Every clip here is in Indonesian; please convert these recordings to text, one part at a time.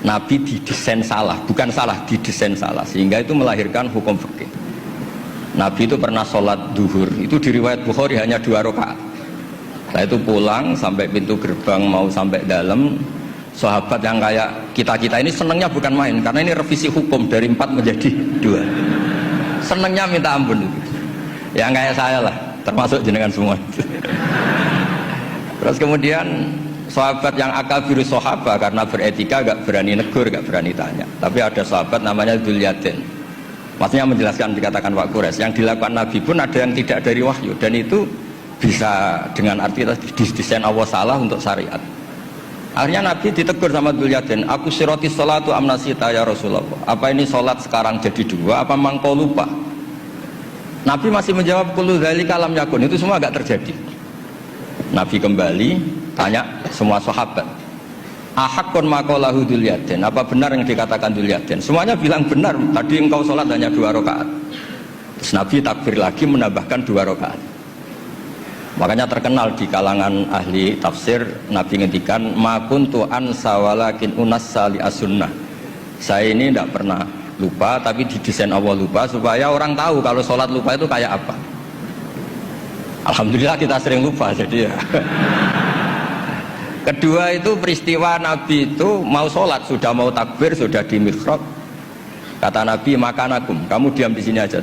Nabi didesain salah, bukan salah, didesain salah, sehingga itu melahirkan hukum fikih. Nabi itu pernah sholat duhur, itu di riwayat Bukhari hanya 2 rakaat. Setelah itu pulang sampai pintu gerbang mau sampai dalam, sahabat yang kayak kita ini senangnya bukan main, karena ini revisi hukum dari 4 menjadi 2. Senangnya minta ampun itu. Yang kayak saya lah, termasuk jenengan semua. Terus kemudian sahabat yang akabir sahabat karena beretika gak berani negur, gak berani tanya. Tapi ada sahabat namanya Dzulyaden. Maksudnya menjelaskan dikatakan Pak Quraisy, yang dilakukan Nabi pun ada yang tidak dari wahyu, dan itu bisa dengan arti desain Allah salah untuk syariat. Akhirnya Nabi ditegur sama Dzulyaden, aku siroti sholatu amnasita ya Rasulullah. Apa ini sholat sekarang jadi 2, apa memang kau lupa? Nabi masih menjawab kullu dzalika lam yakun, itu semua gak terjadi. Nabi kembali tanya semua sahabat, ahakun maqalahu Dzulyaden, apa benar yang dikatakan Dzulyaden? Semuanya bilang benar, tadi engkau sholat hanya 2 rakaat. Terus Nabi takbir lagi menambahkan 2 rakaat. Makanya terkenal di kalangan ahli tafsir, Nabi ngendikan ma kuntu ansa walakin unassa li as-sunnah. Saya ini tidak pernah lupa, tapi didesain Allah lupa supaya orang tahu kalau sholat lupa itu kayak apa. Alhamdulillah kita sering lupa, jadi ya. Kedua itu peristiwa Nabi itu mau sholat, sudah mau takbir, sudah di mihrab. Kata Nabi, makanakum, kamu diam di sini aja.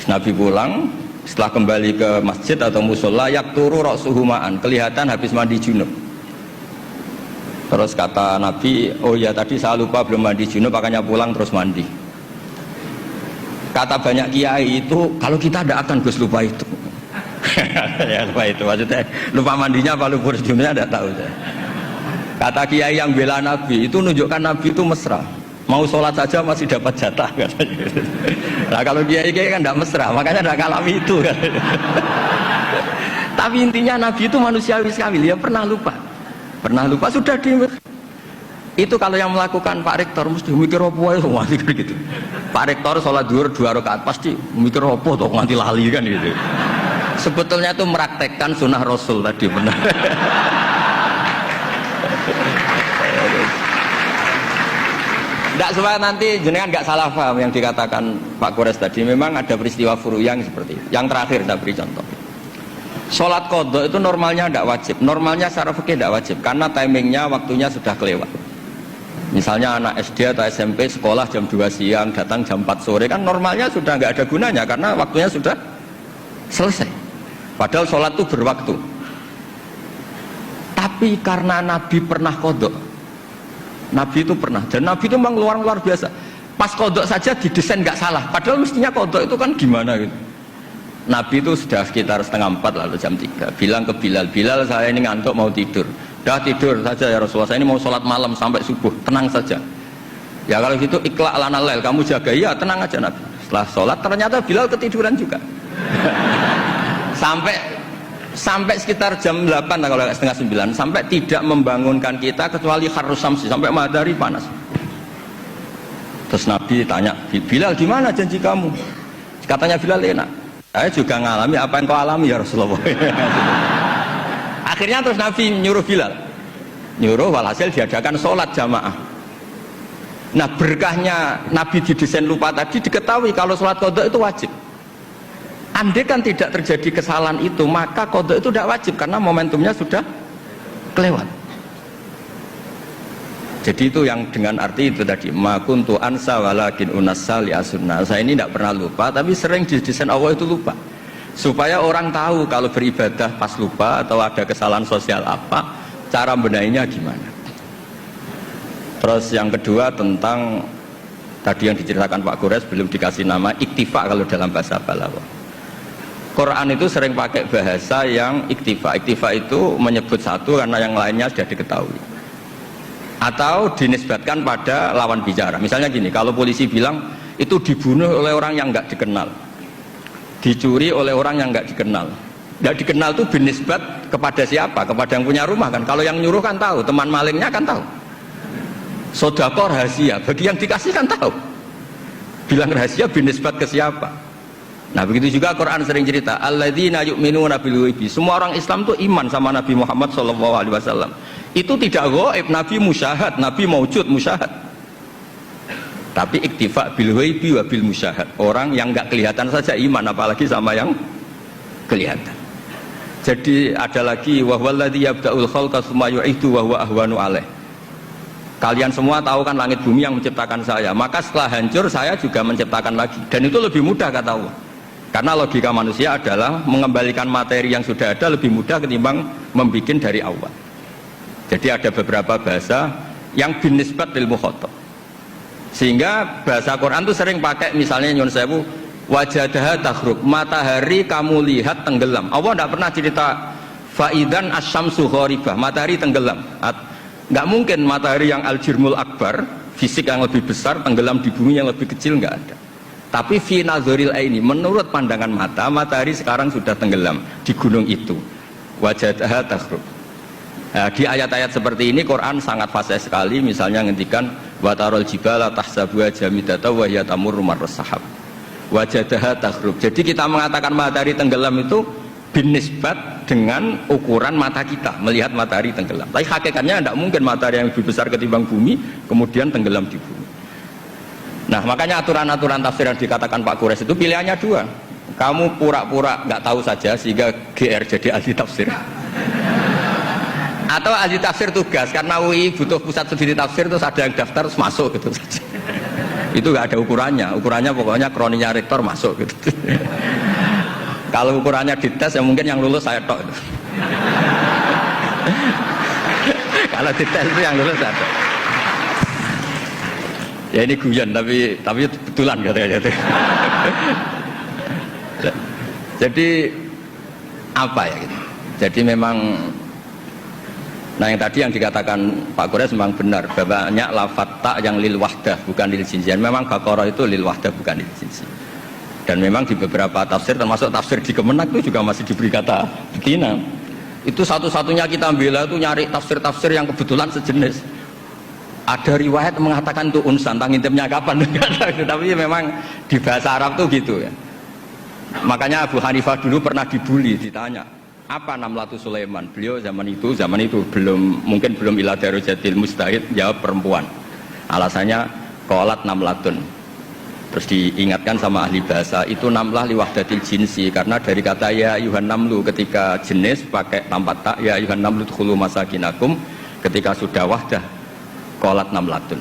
Nabi pulang, setelah kembali ke masjid atau musola, yakturu ra'suhu ma'an, kelihatan habis mandi junub. Terus kata Nabi, oh ya tadi saya lupa belum mandi junub, makanya pulang terus mandi. Kata banyak kiai itu, kalau kita tidak akan Gus lupa itu. Ya lupa itu, maksudnya lupa mandinya apa lupa junubnya tidak tahu saya. Kata kiai yang bela Nabi itu menunjukkan Nabi itu mesra, mau sholat saja masih dapat jatah katanya. Nah kalau kiai kan tidak mesra, makanya tidak ngalami itu kan. Tapi intinya Nabi itu manusiawi sekali, dia pernah lupa sudah di itu. Kalau yang melakukan Pak Rektor mesti mikir apa ya semua gitu. Pak Rektor sholat duhur 2 rakaat pasti mikir apa toh nanti lali kan gitu. Sebetulnya itu meraktekkan sunnah Rasul tadi, benar. Tidak supaya nanti jenengan nggak salah paham yang dikatakan Pak Quraisy tadi. Memang ada peristiwa furu yang seperti itu. Yang terakhir saya beri contoh. Sholat qadha itu normalnya tidak wajib. Normalnya secara fikih tidak wajib karena timingnya, waktunya sudah kelewat. Misalnya anak SD atau SMP sekolah jam 2 siang, datang jam 4 sore, kan normalnya sudah nggak ada gunanya karena waktunya sudah selesai. Padahal sholat itu berwaktu. Tapi karena Nabi pernah kodok, Nabi itu pernah, dan Nabi itu memang luar biasa. Pas kodok saja didesain nggak salah. Padahal mestinya kodok itu kan gimana gitu. Nabi itu sudah sekitar 3:30 lalu jam 3. Bilang ke Bilal, Bilal saya ini ngantuk mau tidur. Dah tidur saja ya Rasulullah, saya ini mau sholat malam sampai subuh, tenang saja. Ya kalau gitu ikhla' lana lail, kamu jaga, ya tenang aja Nabi. Setelah sholat ternyata Bilal ketiduran juga. sampai sekitar jam 8 kalau 8:30, sampai tidak membangunkan kita kecuali harus samsi, sampai matahari panas. Terus Nabi tanya, Bilal di mana janji kamu? Katanya Bilal, enak, saya juga ngalami apa yang kau alami ya Rasulullah. Akhirnya terus Nabi nyuruh Bilal, walhasil diadakan sholat jamaah. Nah berkahnya Nabi didesain lupa tadi diketahui kalau sholat qadha itu wajib. Andai kan tidak terjadi kesalahan itu, maka qadha itu tidak wajib karena momentumnya sudah kelewat. Jadi itu yang dengan arti itu tadi, ma kuntu ansa walakin unassa li as-sunnah. Saya ini tidak pernah lupa, tapi sering didesain Allah itu lupa. Supaya orang tahu kalau beribadah pas lupa atau ada kesalahan sosial apa, cara benahinya gimana. Terus yang kedua tentang tadi yang diceritakan Pak Quraisy, belum dikasih nama iktifa kalau dalam bahasa Balaghah. Quran itu sering pakai bahasa yang iktifa. Iktifa itu menyebut satu karena yang lainnya sudah diketahui. Atau dinisbatkan pada lawan bicara. Misalnya gini, kalau polisi bilang itu dibunuh oleh orang yang nggak dikenal, dicuri oleh orang yang nggak dikenal. Nggak dikenal itu binisbat kepada siapa? Kepada yang punya rumah kan. Kalau yang nyuruh kan tahu, teman malingnya kan tahu. Sodaqah rahasia, bagi yang dikasih kan tahu. Bilang rahasia binisbat ke siapa? Nah begitu juga Quran sering cerita alladzina yu'minuna bil ghaibi. Semua orang Islam tuh iman sama Nabi Muhammad SAW. Itu tidak gaib, Nabi musyahad, Nabi maujud musyahad. Tapi iktifa bil ghaibi wa bil musyahad. Orang yang enggak kelihatan saja iman, apalagi sama yang kelihatan. Jadi ada lagi wa huwallazi yabda'ul khalqa tsumma yu'idu wa huwa ahwanu alaih. Kalian semua tahu kan langit bumi yang menciptakan saya, maka setelah hancur saya juga menciptakan lagi, dan itu lebih mudah kata Allah. Karena logika manusia adalah mengembalikan materi yang sudah ada lebih mudah ketimbang membuat dari awal. Jadi ada beberapa bahasa yang binisbat lil mukhatab. Sehingga bahasa Quran itu sering pakai misalnya nyun sewu wajadaha takhrub, matahari kamu lihat tenggelam. Allah tidak pernah cerita faidan asyamsu gharibah, matahari tenggelam. Nggak mungkin matahari yang al-jirmul akbar, fisik yang lebih besar tenggelam di bumi yang lebih kecil, nggak ada. Tapi fi nazaril aini, menurut pandangan mata, matahari sekarang sudah tenggelam di gunung itu. Wajadaha takhrub. Nah, di ayat-ayat seperti ini Quran sangat fasih sekali. Misalnya ngendikan watarul jibala tahsabuha jamidata wa hiya tamurru marras sahab. Wajadaha takhrub. Jadi kita mengatakan matahari tenggelam itu binisbat dengan ukuran mata kita melihat matahari tenggelam. Tapi hakikatnya tidak mungkin matahari yang lebih besar ketimbang bumi kemudian tenggelam di bumi. Nah makanya aturan-aturan tafsir yang dikatakan Pak Quraisy itu pilihannya dua. Kamu pura-pura nggak tahu saja sehingga GR jadi ahli tafsir, atau ahli tafsir tugas karena UI butuh pusat studi tafsir terus ada yang daftar terus masuk gitu saja. Itu nggak ada ukurannya. Ukurannya pokoknya kroninya rektor masuk gitu. Kalau ukurannya dites ya mungkin yang lulus saya tok. Kalau dites itu yang lulus saya tok. Ya ini guyon tapi betulan katanya. Jadi apa ya gitu. Jadi memang nah yang tadi yang dikatakan Pak Quraisy memang benar, banyak lafadz ta yang lil wahdah bukan lil jinsian. Memang Baqarah itu lil wahdah bukan lil jinsi. Dan memang di beberapa tafsir termasuk tafsir di Kemenak itu juga masih diberi kata betina. Itu satu-satunya kita bela itu nyari tafsir-tafsir yang kebetulan sejenis. Ada riwayat mengatakan itu unsan, ngintipnya kapan? Tapi memang di bahasa Arab tuh gitu ya. Makanya Abu Hanifah dulu pernah dibully, ditanya apa Namlatu Sulaiman. Beliau zaman itu mungkin belum ila darujatil mustahid, jawab perempuan. Alasannya qalat namlatun. Terus diingatkan sama ahli bahasa itu namlah liwahdatil jinsi, karena dari kata ya ayuhan namlu ketika jenis pakai tanpa tak, ya ayuhan namlu dkhulu masakinakum ketika sudah wahdah qalat namlatun.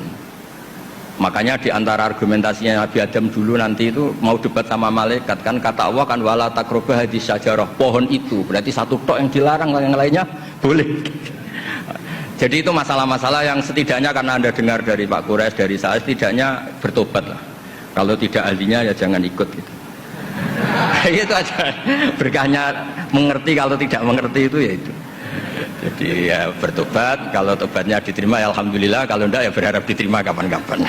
Makanya di antara argumentasinya Nabi Adam dulu nanti itu mau debat sama malaikat kan, kata Allah kan wala taqrabah hadis syajarah, pohon itu berarti satu tok yang dilarang, yang lainnya boleh. Jadi itu masalah-masalah yang setidaknya karena Anda dengar dari Pak Quraisy, dari saya, setidaknya bertobat lah. Kalau tidak ahlinya ya jangan ikut gitu. Itu aja berkahnya mengerti, kalau tidak mengerti itu ya itu. Jadi ya bertobat, kalau tobatnya diterima ya alhamdulillah, kalau enggak ya berharap diterima kapan-kapan.